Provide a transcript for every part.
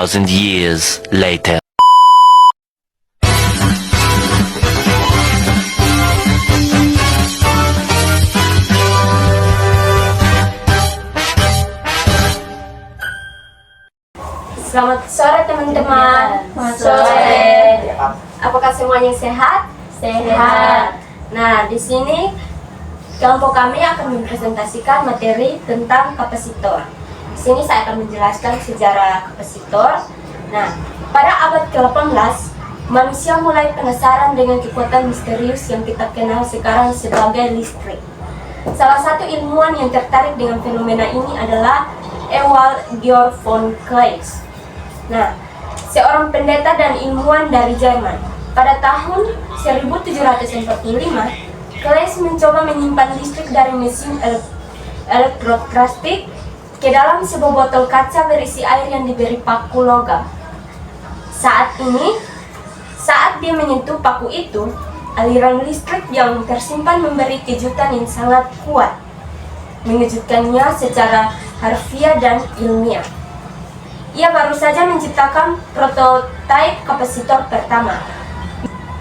2,000 years later. Selamat sore teman-teman. Selamat sore. Apakah semuanya sehat? Sehat. Nah, di sini kelompok kami akan mempresentasikan materi tentang kapasitor. Di sini saya akan menjelaskan sejarah kapasitor. Nah, pada abad ke-18, manusia mulai penasaran dengan kekuatan misterius yang kita kenal sekarang sebagai listrik. Salah satu ilmuwan yang tertarik dengan fenomena ini adalah Ewald Georg von Cleist. Nah, seorang pendeta dan ilmuwan dari Jerman. Pada tahun 1745, Cleist mencoba menyimpan listrik dari mesin elektroklastik ke dalam sebuah botol kaca berisi air yang diberi paku logam. Saat dia menyentuh paku itu, aliran listrik yang tersimpan memberi kejutan yang sangat kuat, mengejutkannya secara harfiah dan ilmiah. Ia baru saja menciptakan prototipe kapasitor pertama.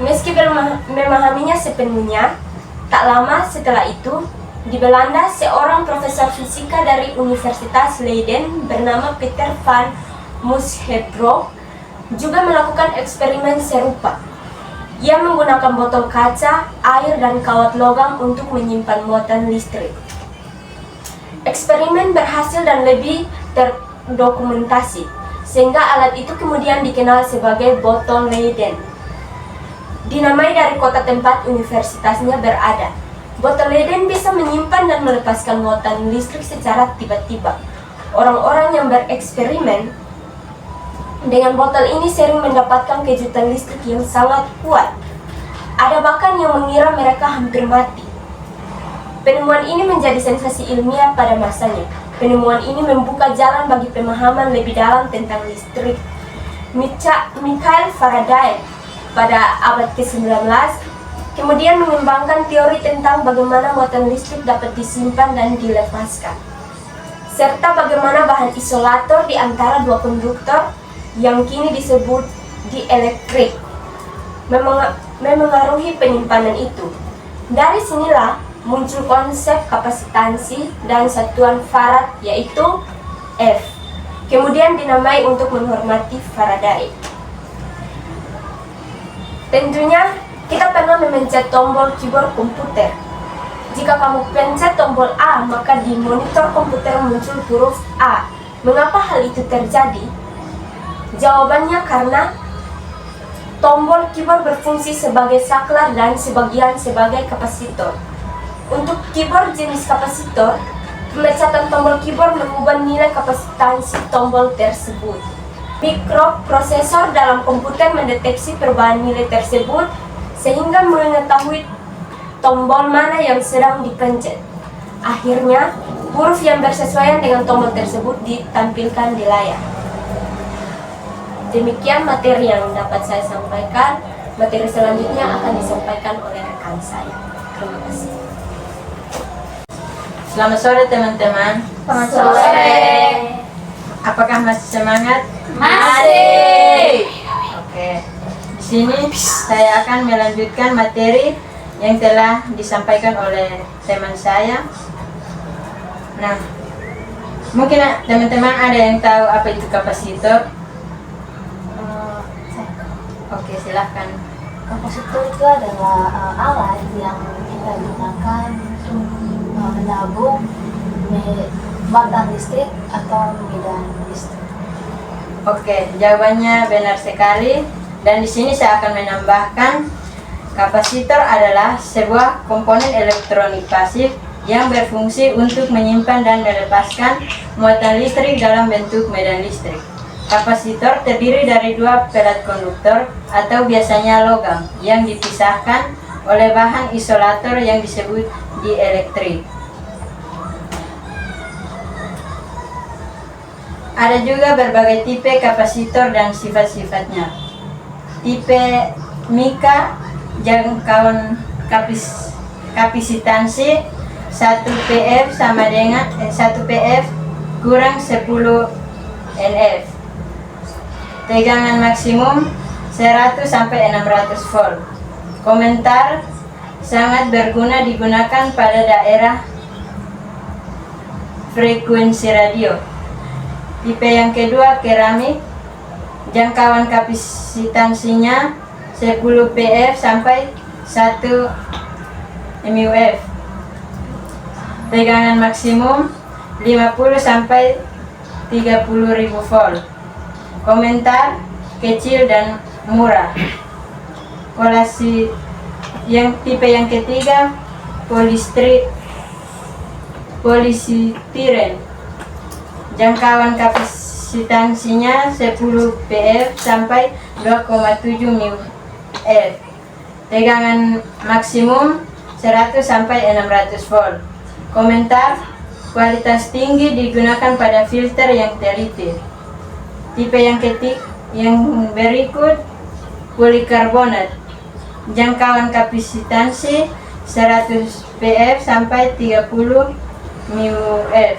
Meski belum memahaminya sepenuhnya, tak lama setelah itu, di Belanda seorang profesor fisika dari Universitas Leiden bernama Peter van Mooshebrug juga melakukan eksperimen serupa. Ia menggunakan botol kaca, air, dan kawat logam untuk menyimpan muatan listrik. Eksperimen berhasil dan lebih terdokumentasi, sehingga alat itu kemudian dikenal sebagai botol Leiden. Dinamai dari kota tempat universitasnya berada. Botol Leiden bisa menyimpan dan melepaskan muatan listrik secara tiba-tiba. Orang-orang yang bereksperimen dengan botol ini sering mendapatkan kejutan listrik yang sangat kuat. Ada bahkan yang mengira mereka hampir mati. Penemuan ini menjadi sensasi ilmiah pada masanya. Penemuan ini membuka jalan bagi pemahaman lebih dalam tentang listrik. Michael Faraday pada abad ke-19 kemudian mengembangkan teori tentang bagaimana muatan listrik dapat disimpan dan dilepaskan, serta bagaimana bahan isolator di antara dua konduktor yang kini disebut dielektrik memengaruhi penyimpanan itu. Dari sinilah muncul konsep kapasitansi dan satuan Farad, yaitu F, kemudian dinamai untuk menghormati Faraday. Tentunya kita pernah memencet tombol keyboard komputer. Jika kamu pencet tombol A, maka di monitor komputer muncul huruf A. Mengapa hal itu terjadi? Jawabannya karena tombol keyboard berfungsi sebagai saklar dan sebagian sebagai kapasitor. Untuk keyboard jenis kapasitor, pemecatan tombol keyboard mengubah nilai kapasitansi tombol tersebut. Mikroprosesor dalam komputer mendeteksi perubahan nilai tersebut sehingga mengetahui tombol mana yang sedang dipencet. Akhirnya, huruf yang bersesuaian dengan tombol tersebut ditampilkan di layar. Demikian materi yang dapat saya sampaikan. Materi selanjutnya akan disampaikan oleh rekan saya. Terima kasih. Selamat sore teman-teman. Selamat sore. Apakah masih semangat? Masih. Oke. Di sini saya akan melanjutkan materi yang telah disampaikan oleh teman saya. Nah, mungkin teman-teman ada yang tahu apa itu kapasitor? Oke, silahkan. Kapasitor itu adalah alat yang kita gunakan untuk menabung muatan listrik atau medan listrik. Oke, jawabannya benar sekali. Dan di sini saya akan menambahkan, kapasitor adalah sebuah komponen elektronik pasif yang berfungsi untuk menyimpan dan melepaskan muatan listrik dalam bentuk medan listrik. Kapasitor terdiri dari dua pelat konduktor atau biasanya logam yang dipisahkan oleh bahan isolator yang disebut dielektrik. Ada juga berbagai tipe kapasitor dan sifat-sifatnya. Tipe Mika, jangkauan kapasitansi 1 PF sama dengan 1 PF kurang 10 NF. Tegangan maksimum 100 sampai 600 volt. Komentar: sangat berguna digunakan pada daerah frekuensi radio. Tipe yang kedua, keramik. Jangkauan kapasitansinya 10 pf sampai 1 muf. Tegangan maksimum 50 sampai 30.000 volt. Komentar: kecil dan murah. Tipe yang ketiga, polisitiren. Jangkauan kapasitansinya 10 pf sampai 2,7 muf. Tegangan maksimum 100 sampai 600 volt. Komentar: kualitas tinggi, digunakan pada filter yang teliti. Tipe yang berikut, polikarbonat. Jangkauan kapasitansi 100 pf sampai 30 muf.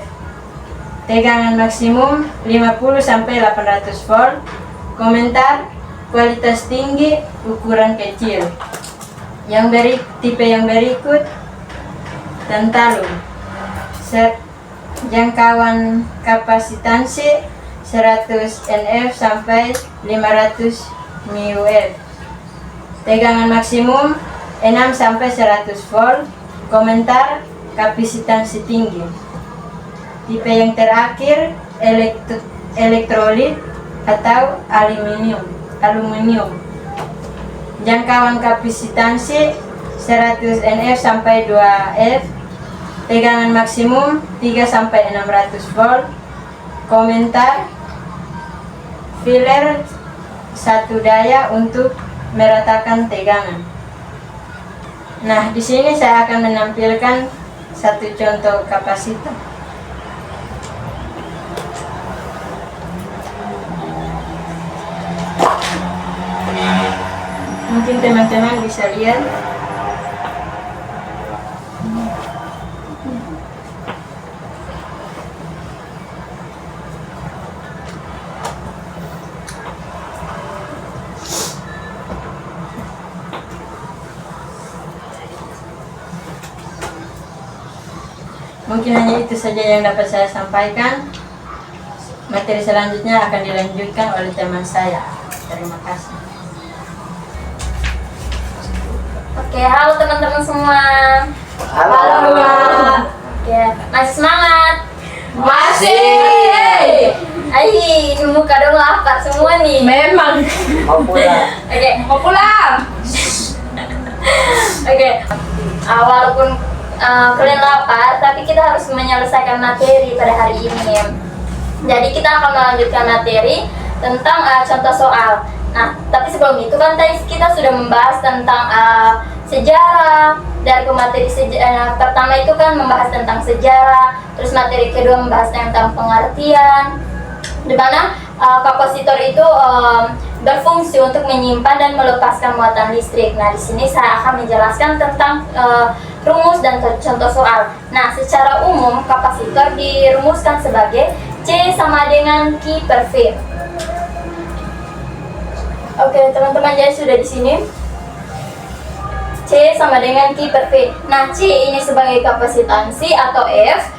Tegangan maksimum 50 sampai 800 volt. Komentar: kualitas tinggi, ukuran kecil. Tipe yang berikut, tantalum. Jangkauan kapasitansi 100 nf sampai 500 muf. Tegangan maksimum 6 sampai 100 volt. Komentar: kapasitansi tinggi. Tipe yang terakhir, elektrolit atau aluminium. Jangkauan kapasitansi 100 nf sampai 2 f. Tegangan maksimum 3 sampai 600 volt. Komentar: filler satu daya untuk meratakan tegangan. Nah, di sini saya akan menampilkan satu contoh kapasitor. Mungkin teman-teman bisa lihat. Mungkin hanya itu saja yang dapat saya sampaikan. Materi selanjutnya akan dilanjutkan oleh teman saya. Terima kasih. Oke, halo teman-teman semua. Halo. Oke, masih semangat? Masih. Ini muka dong lapar semua nih. Memang. Mau pulang. Oke, Mau pulang. oke. Walaupun kalian lapar, tapi kita harus menyelesaikan materi pada hari ini. Jadi kita akan melanjutkan materi tentang contoh soal. Nah, tapi sebelum itu kan tadi kita sudah membahas tentang sejarah. Dari materi pertama itu kan membahas tentang sejarah, terus materi kedua membahas tentang pengertian, di mana kapasitor itu berfungsi untuk menyimpan dan melepaskan muatan listrik. Nah, di sini saya akan menjelaskan tentang rumus dan contoh soal. Nah, secara umum kapasitor dirumuskan sebagai C sama dengan Q per V. Oke, teman-teman, jadi sudah di sini. C sama dengan Q per V. Nah, C ini sebagai kapasitansi atau F,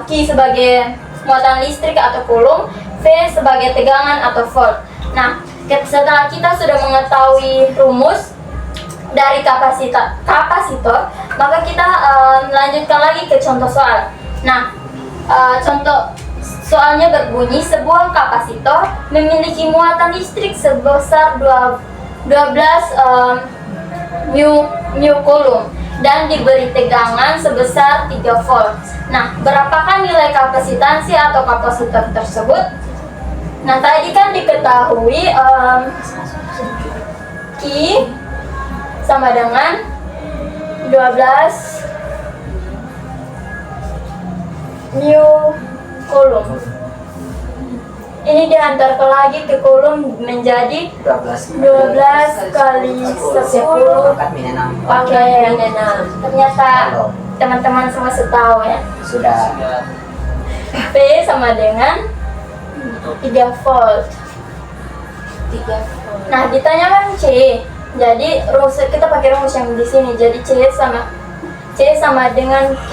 Q sebagai muatan listrik atau coulomb, V sebagai tegangan atau volt. Nah, setelah kita sudah mengetahui rumus dari kapasitor, maka kita melanjutkan lagi ke contoh soal. Nah, contoh soalnya berbunyi, sebuah kapasitor memiliki muatan listrik sebesar 12 mu coulomb dan diberi tegangan sebesar 3 volt. Nah, berapakah nilai kapasitansi atau kapasitor tersebut? Nah, tadi kan diketahui Q sama dengan 12 mu coulomb. Ini diantarkan lagi ke coulomb menjadi 12 kali 10 pakai 6. Ternyata teman-teman semua tahu ya. Sudah. P sama dengan 3 volt. Nah, ditanya kan C. Jadi rumus kita pakai rumus yang di sini. Jadi C sama dengan Q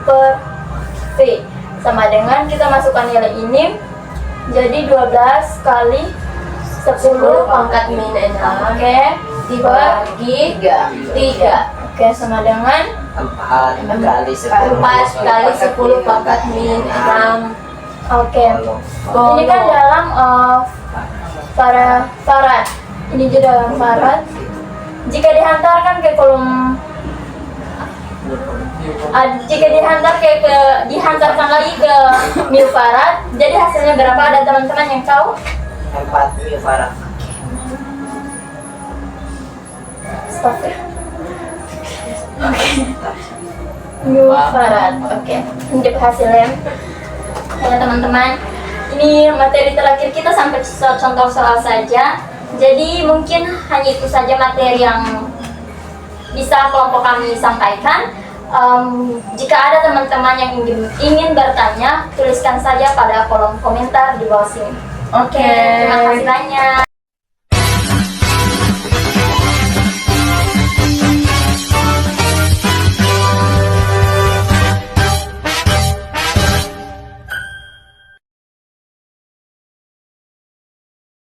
per V. Sama dengan kita masukkan nilai ini. Jadi 12 kali 10 pangkat min 6 Oke, dibagi 3. Oke, sama dengan 4 kali 10 4 kali 10 pangkat min 6. Oke. Ini kan dalam farad. Ini juga dalam farad. Jika dihantarkan ke kolom dihantarkan lagi ke mil farad, jadi hasilnya berapa? Ada teman-teman yang tahu? 4 mil farad. Stop ya. Mil farad. Oke. Untuk hasilnya ya teman-teman, ini materi terakhir kita sampai contoh soal saja. Jadi mungkin hanya itu saja materi yang bisa kelompok kami sampaikan. Jika ada teman-teman yang ingin bertanya, tuliskan saja pada kolom komentar di bawah sini. Oke, terima kasih banyak.